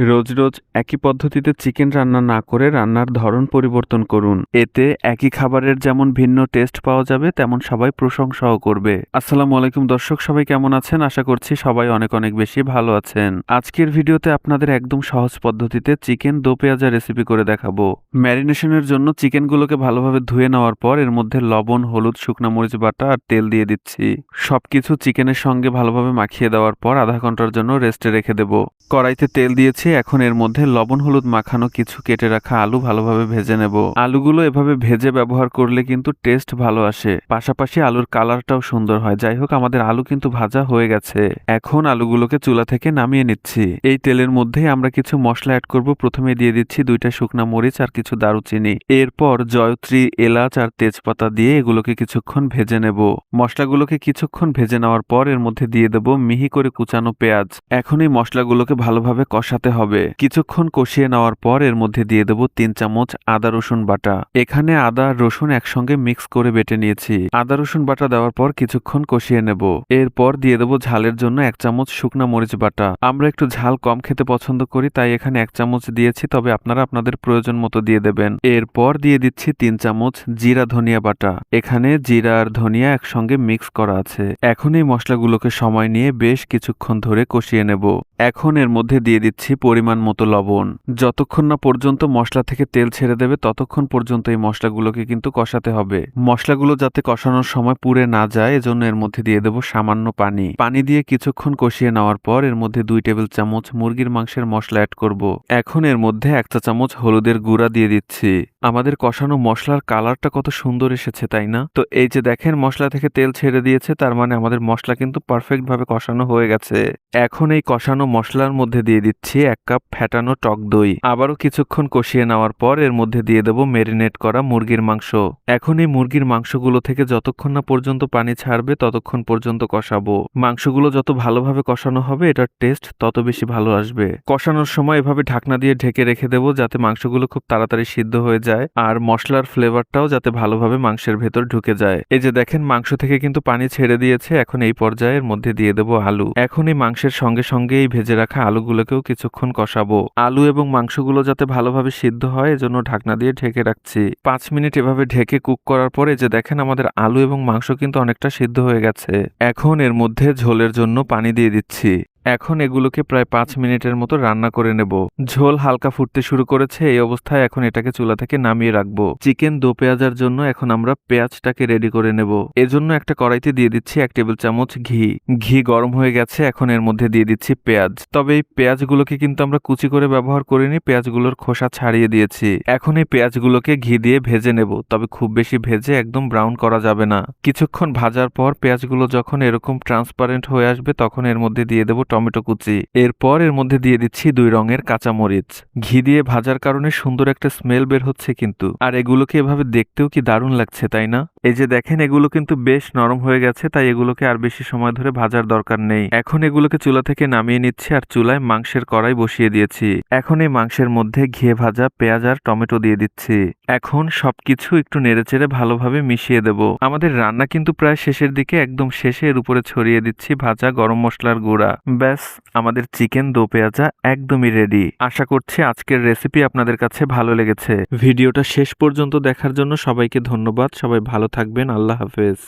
রোজ রোজ একই পদ্ধতিতে চিকেন রান্না না করে রান্নার ধরন পরিবর্তন করুন। এতে একই খাবারের যেমন ভিন্ন টেস্ট পাওয়া যাবে, তেমন সবাই প্রশংসাও করবে। আসসালামু আলাইকুম দর্শক, সবাই কেমন আছেন? আশা করছি সবাই অনেক অনেক বেশি ভালো আছেন। আজকের ভিডিওতে আপনাদের একদম সহজ পদ্ধতিতে চিকেন দো পেঁয়াজা রেসিপি করে দেখাবো। ম্যারিনেশনের জন্য চিকেনগুলোকে ভালোভাবে ধুয়ে নেওয়ার পর এর মধ্যে লবণ, হলুদ, শুকনা মরিচ বাটা আর তেল দিয়ে দিচ্ছি। সবকিছু চিকেনের সঙ্গে ভালোভাবে মাখিয়ে দেওয়ার পর আধা ঘন্টার জন্য রেস্টে রেখে দেব। কড়াইতে তেল দিয়েছি, এখন এর মধ্যে লবণ হলুদ মাখানো কিছু কেটে রাখা আলু ভালোভাবে ভেজে নেব। আলুগুলো এভাবে ভেজে ব্যবহার করলে কিন্তু টেস্ট ভালো আসে, পাশাপাশি আলুর কালারটাও সুন্দর হয়। যাই হোক, আমাদের আলু কিন্তু ভাজা হয়ে গেছে। এখন আলুগুলোকে চুলা থেকে নামিয়ে নিচ্ছি। এই তেলের মধ্যেই আমরা কিছু মশলা অ্যাড করব। প্রথমে দিয়ে দিচ্ছি 2টা শুকনা মরিচ আর কিছু দারুচিনি। এরপর জয়ত্রী, এলাচ আর তেজপাতা দিয়ে এগুলোকে কিছুক্ষণ ভেজে নেব। মশলাগুলোকে কিছুক্ষণ ভেজে নেওয়ার পর এর মধ্যে দিয়ে দেব মিহি করে কুচানো পেঁয়াজ। এখন এই মশলাগুলোকে ভালোভাবে কষাতে হবে। কিছুক্ষণ কষিয়ে নেওয়ার পর এর মধ্যে দিয়ে দেব 3 চামচ আদা রসুন বাটা। এখানে আদা আর রসুন একসঙ্গে মিক্স করে বেটে নিয়েছি। আদা রসুন বাটা দেওয়ার পর কিছুক্ষণ কষিয়ে নেব। এরপর দিয়ে দেব ঝালের জন্য 1 চামচ শুকনা মরিচ বাটা। আমরা একটু ঝাল কম খেতে পছন্দ করি, তাই এখানে 1 চামচ দিয়েছি, তবে আপনারা আপনাদের প্রয়োজন মতো দিয়ে দেবেন। এরপর দিয়ে দিচ্ছি 3 চামচ জিরা ধনিয়া বাটা। এখানে জিরা আর ধনিয়া একসঙ্গে মিক্স করা আছে। এখন এই মশলাগুলোকে সময় নিয়ে বেশ কিছুক্ষণ ধরে কষিয়ে নেব। এখন এর মধ্যে দিয়ে দিচ্ছি পরিমাণ মতো লবণ। যতক্ষণ না পর্যন্ত মশলা থেকে তেল ছেড়ে দেবে ততক্ষণ পর্যন্ত এই মশলাগুলোকে কিন্তু কষাতে হবে। মশলাগুলো যাতে কষানোর সময় পুড়ে না যায়, এজন্য এর মধ্যে দিয়ে দেব সামান্য পানি। পানি দিয়ে কিছুক্ষণ কষিয়ে নেওয়ার পর এর মধ্যে 2 টেবিল চামচ মুরগির মাংসের মশলা অ্যাড করব। এখন এর মধ্যে 1 চা চামচ হলুদের গুঁড়া দিয়ে দিচ্ছি। আমাদের কষানো মশলার কালারটা কত সুন্দর এসেছে, তাই না? তো এই যে দেখেন, মশলা থেকে তেল ছেড়ে দিয়েছে, তার মানে আমাদের মশলা কিন্তু পারফেক্ট ভাবে কষানো হয়ে গেছে। এখন এই কষানো মশলার মধ্যে দিয়ে দিচ্ছি 1 কাপ ফ্যাটানো টক দই। আবারও কিছুক্ষণ কষিয়ে নেওয়ার পর এর মধ্যে দিয়ে দেব মেরিনেট করা মুরগির মাংস। এখন এই মুরগির মাংসগুলো থেকে যতক্ষণ না পর্যন্ত পানি ছাড়বে ততক্ষণ পর্যন্ত কষাবো। মাংসগুলো যত ভালোভাবে কষানো হবে এটার টেস্ট তত বেশি ভালো আসবে। কষানোর সময় এভাবে ঢাকনা দিয়ে ঢেকে রেখে দেব, যাতে মাংসগুলো খুব তাড়াতাড়ি সিদ্ধ হয়ে যায় আর মশলার ফ্লেভারটাও যাতে ভালোভাবে মাংসের ভেতর ঢুকে যায়। এই যে দেখেন, মাংস থেকে কিন্তু পানি ছেড়ে দিয়েছে। এখন এই পর্যায়ের মধ্যে দিয়ে দেব আলু। এখন এই মাংসের সঙ্গে সঙ্গে এই ভেজে রাখা আলুগুলোকেও কিছুক্ষণ কষাবো। আলু এবং মাংসগুলো যাতে ভালোভাবে সিদ্ধ হয় এজন্য ঢাকনা দিয়ে ঢেকে রাখছি। 5 মিনিট এভাবে ঢেকে কুক করার পরে যে দেখেন, আমাদের আলু এবং মাংস কিন্তু অনেকটা সিদ্ধ হয়ে গেছে। এখন এর মধ্যে ঝোলের জন্য পানি দিয়ে দিচ্ছি। এখন এগুলোকে প্রায় 5 মিনিটের মতো রান্না করে নেব। ঝোল হালকা ফুটতে শুরু করেছে। এই অবস্থায় এখন এটাকে চুলা থেকে নামিয়ে রাখবো। চিকেন দো পেঁয়াজার জন্য এখন আমরা পেঁয়াজটাকে রেডি করে নেব। এজন্য একটা কড়াইতে দিয়ে দিচ্ছি 1 টেবিল চামচ ঘি। ঘি গরম হয়ে গেছে, এখন এর মধ্যে দিয়ে দিচ্ছি পেঁয়াজ। তবে এই পেঁয়াজগুলোকে কিন্তু আমরা কুচি করে ব্যবহার করিনি, পেঁয়াজগুলোর খোসা ছাড়িয়ে দিয়েছি। এখন এই পেঁয়াজগুলোকে ঘি দিয়ে ভেজে নেব, তবে খুব বেশি ভেজে একদম ব্রাউন করা যাবে না। কিছুক্ষণ ভাজার পর পেঁয়াজগুলো যখন এরকম ট্রান্সপারেন্ট হয়ে আসবে তখন এর মধ্যে দিয়ে দেব টমেটো কুচি। এরপর এর মধ্যে দিয়ে দিচ্ছি 2 রঙের কাঁচামরিচ। ঘি দিয়ে ভাজার কারণে সুন্দর একটা স্মেল বের হচ্ছে কিন্তু, আর এগুলোকে এভাবে দেখতেও কি দারুণ লাগছে, তাই না? এই যে দেখেন, এগুলো কিন্তু বেশ নরম হয়ে গেছে, তাই এগুলোকে আর বেশি সময় ধরে ভাজার দরকার নেই। এখন এগুলোকে চুলা থেকে নামিয়ে নিচ্ছি আর চুলায় মাংসের কড়াই বসিয়ে দিয়েছি। এখন এই মাংসের মধ্যে ঘিয়ে ভাজা পেঁয়াজ আর টমেটো দিয়ে দিচ্ছি। এখন সবকিছু একটু নেড়েচেড়ে ভালোভাবে মিশিয়ে দেব। আমাদের রান্না কিন্তু প্রায় শেষের দিকে, একদম শেষে এর উপরে ছড়িয়ে দিচ্ছি ভাজা গরম মশলার গুঁড়া। ব্যাস, আমাদের চিকেন দো পেঁয়াজা একদমই রেডি। আশা করছি আজকের রেসিপি আপনাদের কাছে ভালো লেগেছে। ভিডিওটা শেষ পর্যন্ত দেখার জন্য সবাইকে ধন্যবাদ। সবাই ভালো থাকবেন। আল্লাহ হাফেজ।